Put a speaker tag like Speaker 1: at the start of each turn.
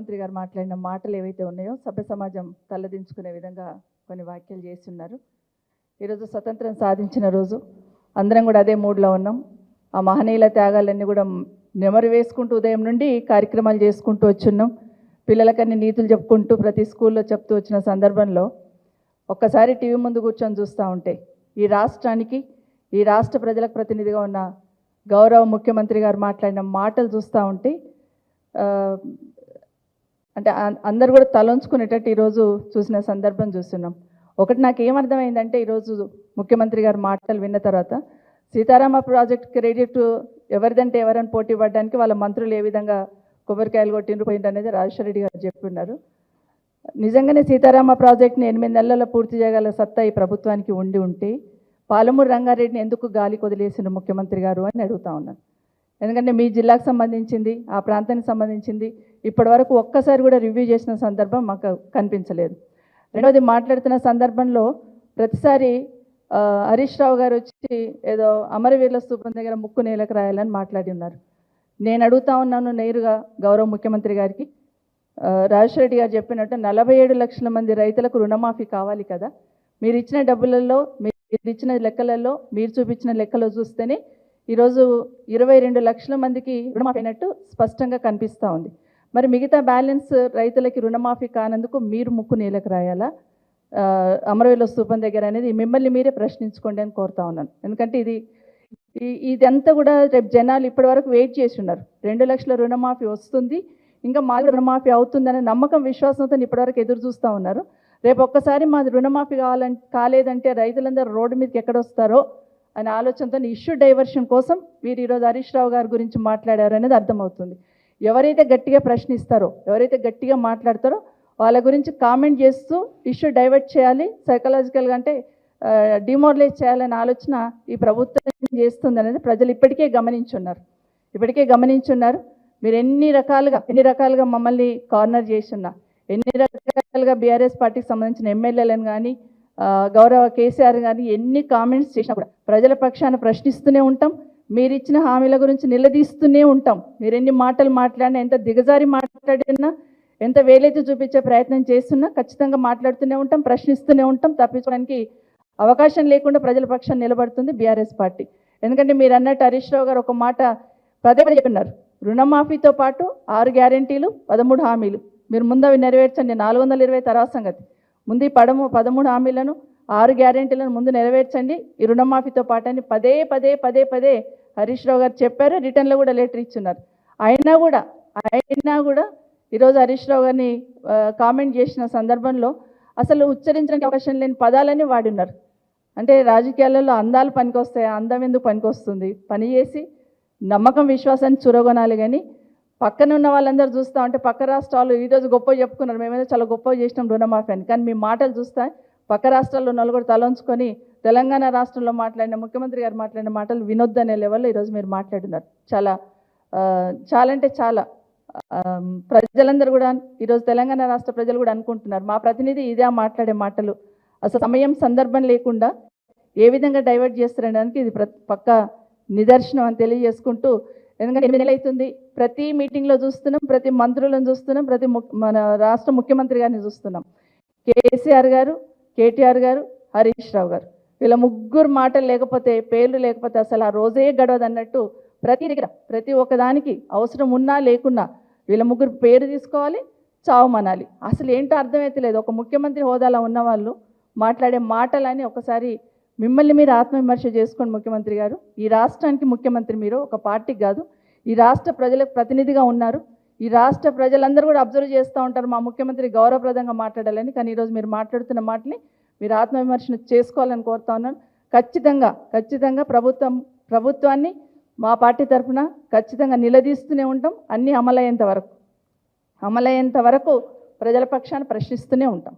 Speaker 1: ముఖ్యమంత్రి గారు మాట్లాడిన మాటలు ఏవైతే ఉన్నాయో సభ్య సమాజం తలదించుకునే విధంగా కొన్ని వ్యాఖ్యలు చేస్తున్నారు. ఈరోజు స్వతంత్రం సాధించిన రోజు అందరం కూడా అదే మూడ్లో ఉన్నాం. ఆ మహనీయుల త్యాగాలన్నీ కూడా నెమరు వేసుకుంటూ ఉదయం నుండి కార్యక్రమాలు చేసుకుంటూ వచ్చున్నాం. పిల్లలకన్నీ నీతులు చెప్పుకుంటూ ప్రతి స్కూల్లో చెప్తూ వచ్చిన సందర్భంలో ఒక్కసారి టీవీ ముందు కూర్చొని చూస్తూ ఉంటే ఈ రాష్ట్రానికి ఈ రాష్ట్ర ప్రజలకు ప్రతినిధిగా ఉన్న గౌరవ ముఖ్యమంత్రి గారు మాట్లాడిన మాటలు చూస్తూ ఉంటే అంటే అందరు కూడా తలంచుకునేటట్టు ఈరోజు చూసిన సందర్భం చూస్తున్నాం. ఒకటి నాకు ఏమర్థమైందంటే ఈరోజు ముఖ్యమంత్రి గారు మాటలు విన్న తర్వాత సీతారామ ప్రాజెక్ట్ క్రెడిట్ ఎవరిదంటే ఎవరని పోటీ పడడానికి వాళ్ళ మంత్రులు ఏ విధంగా కొబ్బరికాయలు కొట్టిండ్రు పోయింది అనేది రాజశేఖర రెడ్డి గారు చెప్పున్నారు. నిజంగానే సీతారామ ప్రాజెక్ట్ని 8 నెలల్లో పూర్తి చేయగల సత్తా ఈ ప్రభుత్వానికి ఉండి ఉంటే పాలమూరు రంగారెడ్డిని ఎందుకు గాలికి వదిలేసిన ముఖ్యమంత్రి గారు అని అడుగుతా ఉన్నాను. ఎందుకంటే మీ జిల్లాకు సంబంధించింది, ఆ ప్రాంతానికి సంబంధించింది ఇప్పటి వరకు ఒక్కసారి కూడా రివ్యూ చేసిన సందర్భం మాకు కనిపించలేదు. రెండవది మాట్లాడుతున్న సందర్భంలో ప్రతిసారి హరీష్ రావు గారు వచ్చి ఏదో అమరవీరుల స్తూపం దగ్గర ముక్కు నేలకు రాయాలని మాట్లాడి ఉన్నారు. నేను అడుగుతా ఉన్నాను నేరుగా గౌరవ ముఖ్యమంత్రి గారికి, రాజశేఖర రెడ్డి గారు చెప్పినట్టు 47 లక్షల మంది రైతులకు రుణమాఫీ కావాలి కదా, మీరు ఇచ్చిన డబ్బులలో మీరు ఇచ్చిన లెక్కలలో మీరు చూపించిన లెక్కలో చూస్తేనే ఈరోజు 22 లక్షల మందికి రుణమాఫీ అయినట్టు స్పష్టంగా కనిపిస్తూ ఉంది. మరి మిగతా బ్యాలెన్స్ రైతులకి రుణమాఫీ కానందుకు మీరు ముక్కు నీళ్ళకి రాయాలా అమరవీరుల స్తూపం దగ్గర అనేది మిమ్మల్ని మీరే ప్రశ్నించుకోండి అని కోరుతా ఉన్నాను. ఎందుకంటే ఇదంతా కూడా రేపు జనాలు ఇప్పటి వరకు వెయిట్ చేసి ఉన్నారు. 2 లక్షల రుణమాఫీ వస్తుంది, ఇంకా మాది రుణమాఫీ అవుతుందనే నమ్మకం విశ్వాసంతో ఇప్పటివరకు ఎదురు చూస్తూ ఉన్నారు. రేపు ఒక్కసారి మాది రుణమాఫీ కాలేదంటే రైతులందరూ రోడ్డు మీదకి ఎక్కడొస్తారో అనే ఆలోచనతో ఇష్యూ డైవర్షన్ కోసం మీరు ఈరోజు హరీష్ రావు గారి గురించి మాట్లాడారు అనేది అర్థమవుతుంది. ఎవరైతే గట్టిగా ప్రశ్నిస్తారో, ఎవరైతే గట్టిగా మాట్లాడతారో వాళ్ళ గురించి కామెంట్ చేస్తూ ఇష్యూ డైవర్ట్ చేయాలి, సైకలాజికల్గా అంటే డిమోరలైజ్ చేయాలనే ఆలోచన ఈ ప్రభుత్వం చేస్తుంది అనేది ప్రజలు ఇప్పటికే గమనించున్నారు. మీరు ఎన్ని రకాలుగా మమ్మల్ని కార్నర్ చేస్తున్నా, ఎన్ని రకాలుగా బీఆర్ఎస్ పార్టీకి సంబంధించిన ఎమ్మెల్యేలను కానీ గౌరవ కేసీఆర్ కానీ ఎన్ని కామెంట్స్ చేసినా కూడా ప్రజల పక్షాన ప్రశ్నిస్తూనే ఉంటాం. మీరు ఇచ్చిన హామీల గురించి నిలదీస్తూనే ఉంటాం. మీరు ఎన్ని మాటలు మాట్లాడినా, ఎంత దిగజారి మాట్లాడినా, ఎంత వేలైతే చూపించే ప్రయత్నం చేస్తున్నా ఖచ్చితంగా మాట్లాడుతూనే ఉంటాం, ప్రశ్నిస్తూనే ఉంటాం. తప్పించడానికి అవకాశం లేకుండా ప్రజల పక్షాన్ని నిలబడుతుంది బీఆర్ఎస్ పార్టీ. ఎందుకంటే మీరు అన్నట్టు హరీష్ రావు గారు ఒక మాట పదే చెప్పినారు, రుణమాఫీతో పాటు 6 గ్యారెంటీలు 13 హామీలు మీరు ముందు అవి నెరవేర్చండి. 420 తర్వాత సంగతి. ముందు 13 హామీలను 6 గ్యారెంటీలను ముందు నెరవేర్చండి ఈ రుణమాఫీతో పాటు అని పదే హరీష్ రావు గారు చెప్పారు. రిటర్న్లో కూడా లెటర్ ఇచ్చున్నారు. అయినా కూడా ఈరోజు హరీష్ రావు గారిని కామెంట్ చేసిన సందర్భంలో అసలు ఉచ్చరించడానికి అవకాశం లేని పదాలని వాడిన్నారు. అంటే రాజకీయాలలో అందాలు పనికొస్తాయి, అందం ఎందుకు పనికొస్తుంది? పని చేసి నమ్మకం విశ్వాసాన్ని చురగొనాలి. కానీ పక్కన ఉన్న వాళ్ళందరూ చూస్తూ ఉంటే పక్క రాష్ట్రాలు ఈరోజు గొప్ప చెప్పుకున్నారు, మేమేదో చాలా గొప్ప చేసినాం రుణమాఫీ అని. కానీ మీ మాటలు చూస్తే పక్క రాష్ట్రాల్లో నలుగురు తలంచుకొని తెలంగాణ రాష్ట్రంలో మాట్లాడిన ముఖ్యమంత్రి గారు మాట్లాడిన మాటలు వినొద్దనే లెవెల్లో ఈరోజు మీరు మాట్లాడున్నారు. చాలా ప్రజలందరూ కూడా ఈరోజు తెలంగాణ రాష్ట్ర ప్రజలు కూడా అనుకుంటున్నారు మా ప్రతినిధి ఇదే మాట్లాడే మాటలు అసలు సమయం సందర్భం లేకుండా ఏ విధంగా డైవర్ట్ చేస్తారనడానికి ఇది పక్క నిదర్శనం అని తెలియజేసుకుంటూ, ఎందుకంటే 8 నెలలు అవుతుంది ప్రతి మీటింగ్లో చూస్తున్నాం, ప్రతి మంత్రులను చూస్తున్నాం, మన రాష్ట్ర ముఖ్యమంత్రి గారిని చూస్తున్నాం. కేసీఆర్ గారు, కేటీఆర్ గారు, హరీష్ రావు గారు వీళ్ళ ముగ్గురు మాటలు లేకపోతే, పేర్లు లేకపోతే అసలు ఆ రోజే గడవదు అన్నట్టు ప్రతి ఒక్కదానికి అవసరం ఉన్నా లేకున్నా వీళ్ళ ముగ్గురు పేరు తీసుకోవాలి, చావమనాలి. అసలు ఏంటో అర్థమైతే లేదు. ఒక ముఖ్యమంత్రి హోదాలో ఉన్నవాళ్ళు మాట్లాడే మాటలని ఒకసారి మిమ్మల్ని మీరు ఆత్మవిమర్శ చేసుకోండి. ముఖ్యమంత్రి గారు, ఈ రాష్ట్రానికి ముఖ్యమంత్రి మీరు, ఒక పార్టీకి కాదు. ఈ రాష్ట్ర ప్రజలకు ప్రతినిధిగా ఉన్నారు. ఈ రాష్ట్ర ప్రజలందరూ కూడా అబ్జర్వ్ చేస్తూ ఉంటారు మా ముఖ్యమంత్రి గౌరవప్రదంగా మాట్లాడాలని. కానీ ఈరోజు మీరు మాట్లాడుతున్న మాటని మీరు ఆత్మవిమర్శన చేసుకోవాలని కోరుతా ఉన్నాను. ఖచ్చితంగా ప్రభుత్వాన్ని మా పార్టీ తరఫున ఖచ్చితంగా నిలదీస్తూనే ఉంటాం. అన్నీ అమలయ్యేంత వరకు ప్రజల పక్షాన ప్రశ్నిస్తూనే ఉంటాం.